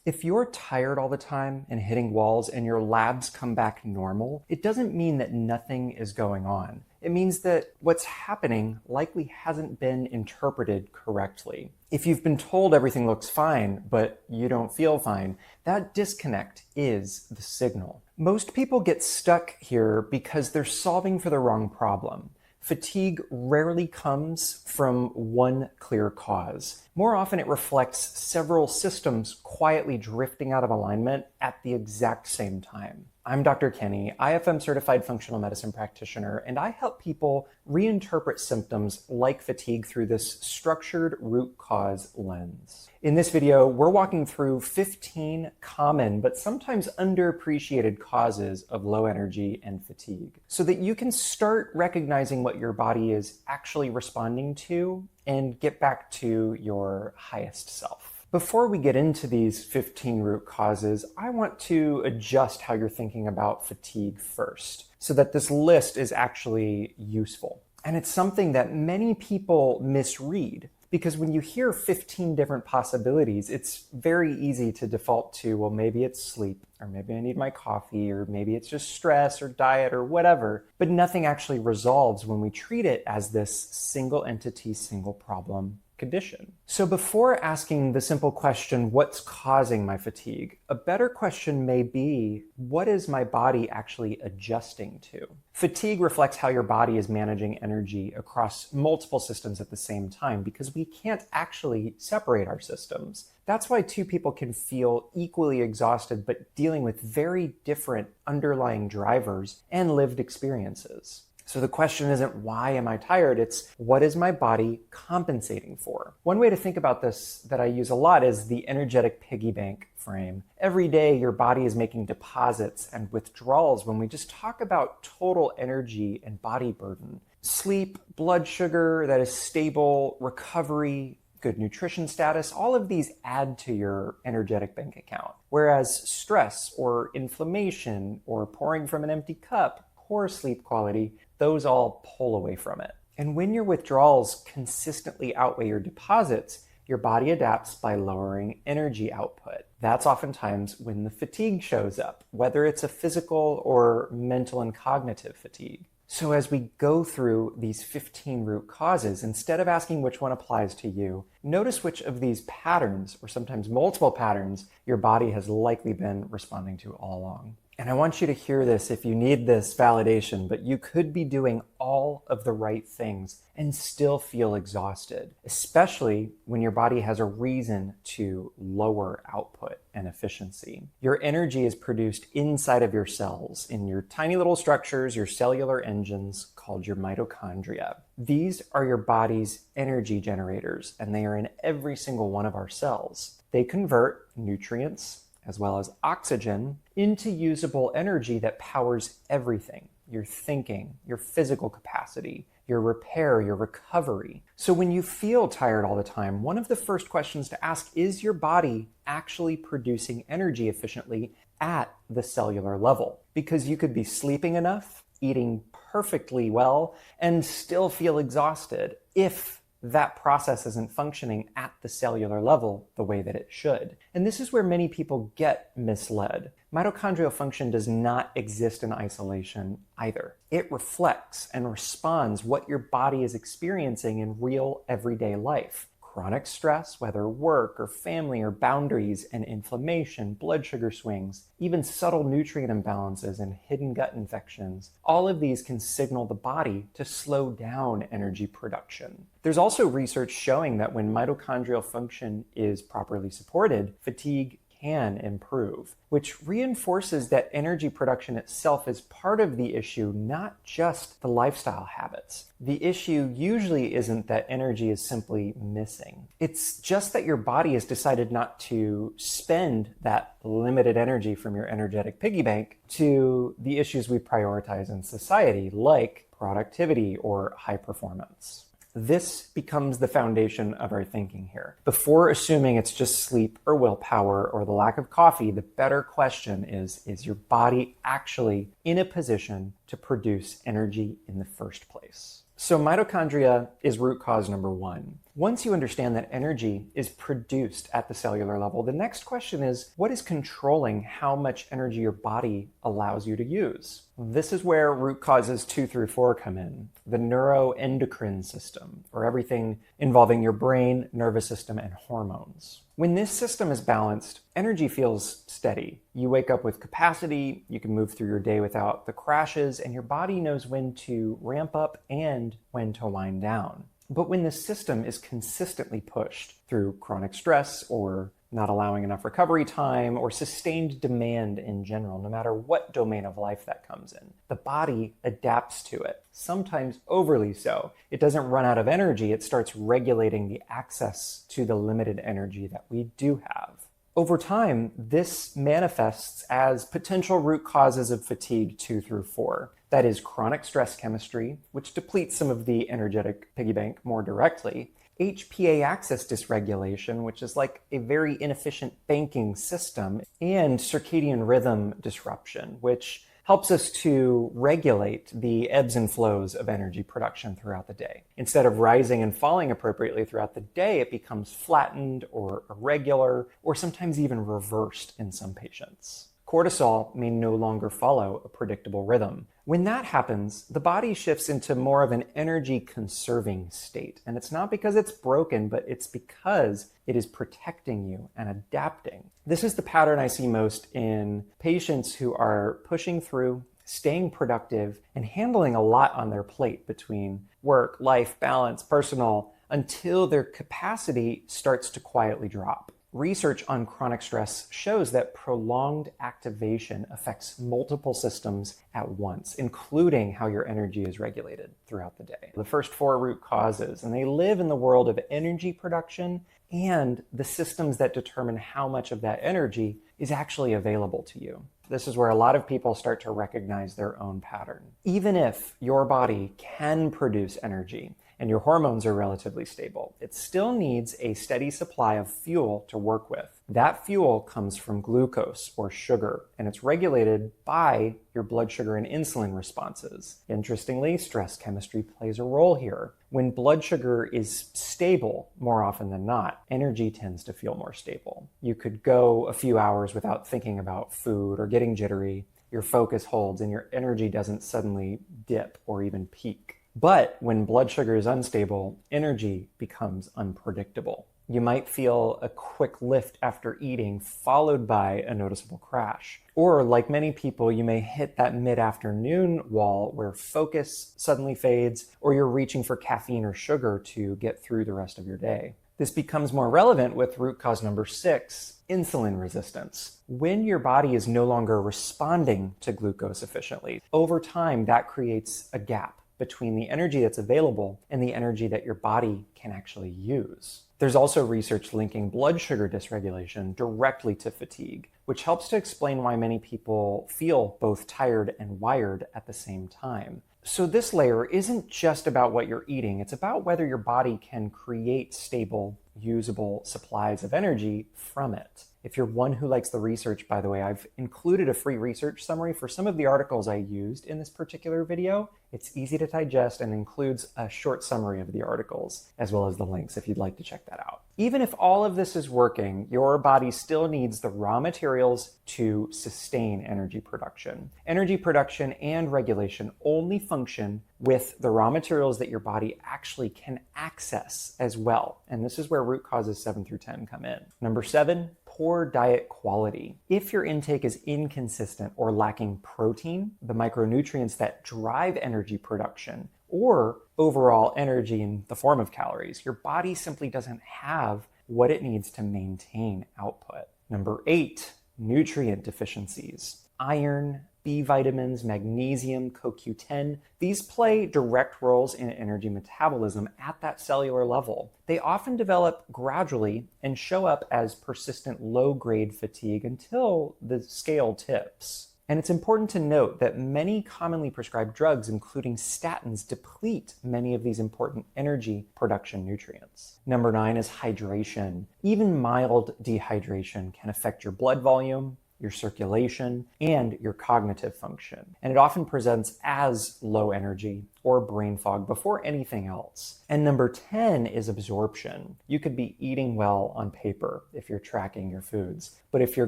If you're tired all the time and hitting walls and your labs come back normal, it doesn't mean that nothing is going on. It means that what's happening likely hasn't been interpreted correctly. If you've been told everything looks fine, but you don't feel fine, that disconnect is the signal. Most people get stuck here because they're solving for the wrong problem. Fatigue rarely comes from one clear cause. More often, it reflects several systems quietly drifting out of alignment at the exact same time. I'm Dr. Kenny, IFM certified functional medicine practitioner, and I help people reinterpret symptoms like fatigue through this structured root cause lens. In this video, we're walking through 15 common but sometimes underappreciated causes of low energy and fatigue so that you can start recognizing what your body is actually responding to and get back to your highest self. Before we get into these 15 root causes, I want to adjust how you're thinking about fatigue first so that this list is actually useful. And it's something that many people misread because when you hear 15 different possibilities, it's very easy to default to, well, maybe it's sleep, or maybe I need my coffee, or maybe it's just stress or diet or whatever. But nothing actually resolves when we treat it as this single entity, single problem condition. So before asking the simple question, what's causing my fatigue? A better question may be, what is my body actually adjusting to? Fatigue reflects how your body is managing energy across multiple systems at the same time because we can't actually separate our systems. That's why two people can feel equally exhausted but dealing with very different underlying drivers and lived experiences. So the question isn't, why am I tired? It's, what is my body compensating for? One way to think about this that I use a lot is the energetic piggy bank frame. Every day, your body is making deposits and withdrawals when we just talk about total energy and body burden. Sleep, blood sugar that is stable, recovery, good nutrition status, all of these add to your energetic bank account. Whereas stress or inflammation or pouring from an empty cup, poor sleep quality, those all pull away from it. And when your withdrawals consistently outweigh your deposits, your body adapts by lowering energy output. That's oftentimes when the fatigue shows up, whether it's a physical or mental and cognitive fatigue. So as we go through these 15 root causes, instead of asking which one applies to you, notice which of these patterns, or sometimes multiple patterns, your body has likely been responding to all along. And I want you to hear this if you need this validation, but you could be doing all of the right things and still feel exhausted, especially when your body has a reason to lower output and efficiency. Your energy is produced inside of your cells, in your tiny little structures, your cellular engines called your mitochondria. These are your body's energy generators, and they are in every single one of our cells. They convert nutrients, as well as oxygen, into usable energy that powers everything. Your thinking, your physical capacity, your repair, your recovery. So when you feel tired all the time, one of the first questions to ask is your body actually producing energy efficiently at the cellular level? Because you could be sleeping enough, eating perfectly well, and still feel exhausted if that process isn't functioning at the cellular level the way that it should. And this is where many people get misled. Mitochondrial function does not exist in isolation either. It reflects and responds what your body is experiencing in real everyday life. Chronic stress, whether work or family or boundaries, and inflammation, blood sugar swings, even subtle nutrient imbalances and hidden gut infections. All of these can signal the body to slow down energy production. There's also research showing that when mitochondrial function is properly supported, fatigue can improve, which reinforces that energy production itself is part of the issue, not just the lifestyle habits. The issue usually isn't that energy is simply missing. It's just that your body has decided not to spend that limited energy from your energetic piggy bank to the issues we prioritize in society, like productivity or high performance. This becomes the foundation of our thinking here. Before assuming it's just sleep or willpower or the lack of coffee, the better question is your body actually in a position to produce energy in the first place? So mitochondria is root cause number one. Once you understand that energy is produced at the cellular level, the next question is, what is controlling how much energy your body allows you to use? This is where root causes 2 through 4 come in. The neuroendocrine system, or everything involving your brain, nervous system, and hormones. When this system is balanced, energy feels steady. You wake up with capacity, you can move through your day without the crashes, and your body knows when to ramp up and when to wind down. But when the system is consistently pushed through chronic stress or not allowing enough recovery time or sustained demand in general, no matter what domain of life that comes in, the body adapts to it, sometimes overly so. It doesn't run out of energy, it starts regulating the access to the limited energy that we do have. Over time, this manifests as potential root causes of fatigue 2 through 4. That is chronic stress chemistry, which depletes some of the energetic piggy bank more directly, HPA axis dysregulation, which is like a very inefficient banking system, and circadian rhythm disruption, which helps us to regulate the ebbs and flows of energy production throughout the day. Instead of rising and falling appropriately throughout the day, it becomes flattened or irregular, or sometimes even reversed in some patients. Cortisol may no longer follow a predictable rhythm. When that happens, the body shifts into more of an energy conserving state. And it's not because it's broken, but it's because it is protecting you and adapting. This is the pattern I see most in patients who are pushing through, staying productive, and handling a lot on their plate between work, life, balance, personal, until their capacity starts to quietly drop. Research on chronic stress shows that prolonged activation affects multiple systems at once, including how your energy is regulated throughout the day. The first 4 root causes, and they live in the world of energy production and the systems that determine how much of that energy is actually available to you. This is where a lot of people start to recognize their own pattern. Even if your body can produce energy, and your hormones are relatively stable, it still needs a steady supply of fuel to work with. That fuel comes from glucose or sugar, and it's regulated by your blood sugar and insulin responses. Interestingly, stress chemistry plays a role here. When blood sugar is stable, more often than not, energy tends to feel more stable. You could go a few hours without thinking about food or getting jittery, your focus holds, and your energy doesn't suddenly dip or even peak. But when blood sugar is unstable, energy becomes unpredictable. You might feel a quick lift after eating, followed by a noticeable crash. Or like many people, you may hit that mid-afternoon wall where focus suddenly fades, or you're reaching for caffeine or sugar to get through the rest of your day. This becomes more relevant with root cause number 6, insulin resistance. When your body is no longer responding to glucose efficiently, over time that creates a gap between the energy that's available and the energy that your body can actually use. There's also research linking blood sugar dysregulation directly to fatigue, which helps to explain why many people feel both tired and wired at the same time. So this layer isn't just about what you're eating, it's about whether your body can create stable, usable supplies of energy from it. If you're one who likes the research, by the way, I've included a free research summary for some of the articles I used in this particular video. It's easy to digest and includes a short summary of the articles, as well as the links if you'd like to check that out. Even if all of this is working, your body still needs the raw materials to sustain energy production. Energy production and regulation only function with the raw materials that your body actually can access as well. And this is where root causes 7 through 10 come in. Number 7, poor diet quality. If your intake is inconsistent or lacking protein, the micronutrients that drive energy production, or overall energy in the form of calories, your body simply doesn't have what it needs to maintain output. Number 8, nutrient deficiencies. Iron, B vitamins, magnesium, CoQ10, these play direct roles in energy metabolism at that cellular level. They often develop gradually and show up as persistent low-grade fatigue until the scale tips. And it's important to note that many commonly prescribed drugs, including statins, deplete many of these important energy production nutrients. Number 9 is hydration. Even mild dehydration can affect your blood volume, your circulation, and your cognitive function. And it often presents as low energy or brain fog before anything else. And number 10 is absorption. You could be eating well on paper if you're tracking your foods, but if your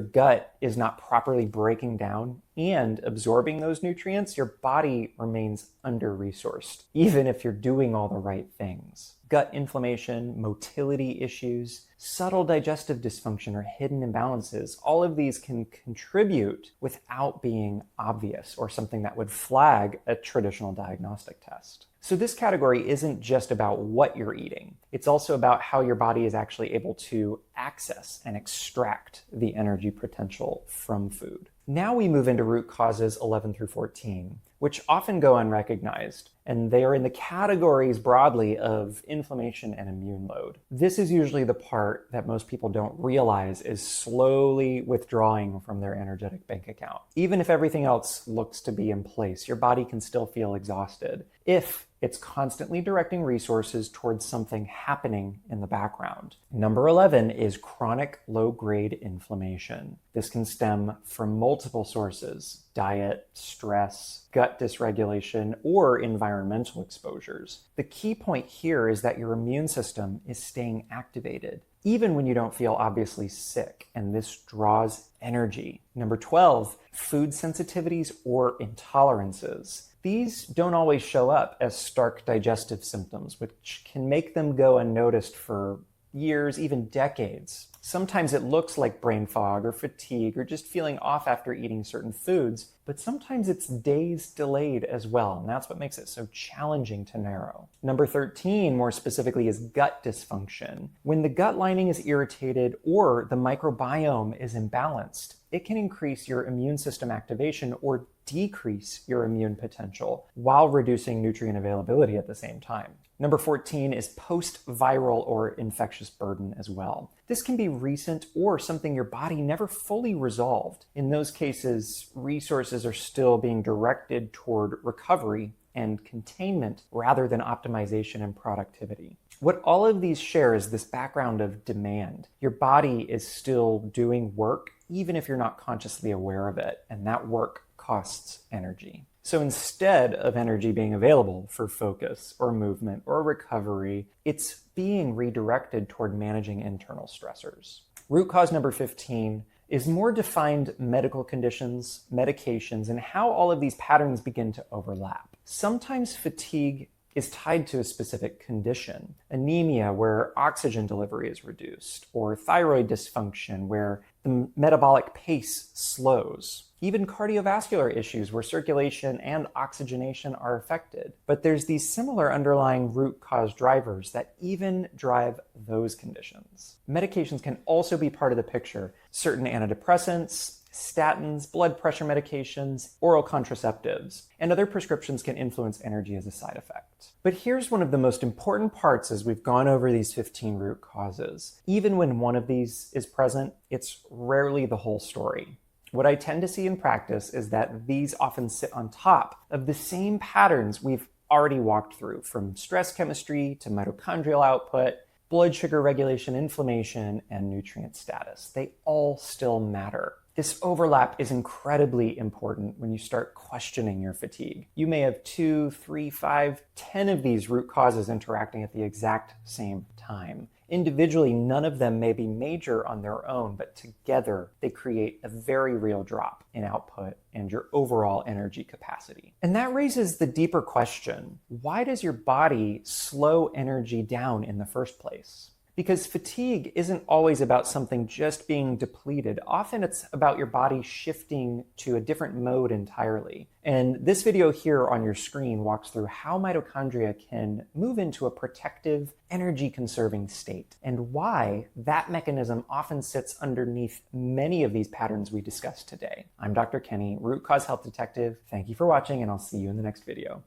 gut is not properly breaking down and absorbing those nutrients, your body remains under-resourced, even if you're doing all the right things. Gut inflammation, motility issues, subtle digestive dysfunction, or hidden imbalances, all of these can contribute without being obvious or something that would flag a traditional diagnostic test. So this category isn't just about what you're eating. It's also about how your body is actually able to access and extract the energy potential from food. Now we move into root causes 11 through 14, which often go unrecognized, and they are in the categories broadly of inflammation and immune load. This is usually the part that most people don't realize is slowly withdrawing from their energetic bank account. Even if everything else looks to be in place, your body can still feel exhausted if it's constantly directing resources towards something happening in the background. Number 11 is chronic low-grade inflammation. This can stem from multiple sources: diet, stress, gut dysregulation, or environmental exposures. The key point here is that your immune system is staying activated, even when you don't feel obviously sick, and this draws energy. Number 12, food sensitivities or intolerances. These don't always show up as stark digestive symptoms, which can make them go unnoticed for years, even decades. Sometimes it looks like brain fog or fatigue or just feeling off after eating certain foods, but sometimes it's days delayed as well, and that's what makes it so challenging to narrow. Number 13, more specifically, is gut dysfunction. When the gut lining is irritated or the microbiome is imbalanced, it can increase your immune system activation or decrease your immune potential while reducing nutrient availability at the same time. Number 14 is post-viral or infectious burden as well. This can be recent or something your body never fully resolved. In those cases, resources are still being directed toward recovery and containment rather than optimization and productivity. What all of these share is this background of demand. Your body is still doing work even if you're not consciously aware of it, and that work costs energy. So instead of energy being available for focus or movement or recovery, it's being redirected toward managing internal stressors. Root cause number 15 is more defined medical conditions, medications, and how all of these patterns begin to overlap. Sometimes fatigue is tied to a specific condition: anemia, where oxygen delivery is reduced, or thyroid dysfunction, where the metabolic pace slows. Even cardiovascular issues where circulation and oxygenation are affected. But there's these similar underlying root cause drivers that even drive those conditions. Medications can also be part of the picture. Certain antidepressants, statins, blood pressure medications, oral contraceptives, and other prescriptions can influence energy as a side effect. But here's one of the most important parts as we've gone over these 15 root causes. Even when one of these is present, it's rarely the whole story. What I tend to see in practice is that these often sit on top of the same patterns we've already walked through, from stress chemistry to mitochondrial output, blood sugar regulation, inflammation, and nutrient status. They all still matter. This overlap is incredibly important when you start questioning your fatigue. You may have 2, 3, 5, 10 of these root causes interacting at the exact same time. Individually, none of them may be major on their own, but together they create a very real drop in output and your overall energy capacity. And that raises the deeper question: why does your body slow energy down in the first place? Because fatigue isn't always about something just being depleted. Often it's about your body shifting to a different mode entirely. And this video here on your screen walks through how mitochondria can move into a protective, energy-conserving state, and why that mechanism often sits underneath many of these patterns we discussed today. I'm Dr. Kenny, Root Cause Health Detective. Thank you for watching, and I'll see you in the next video.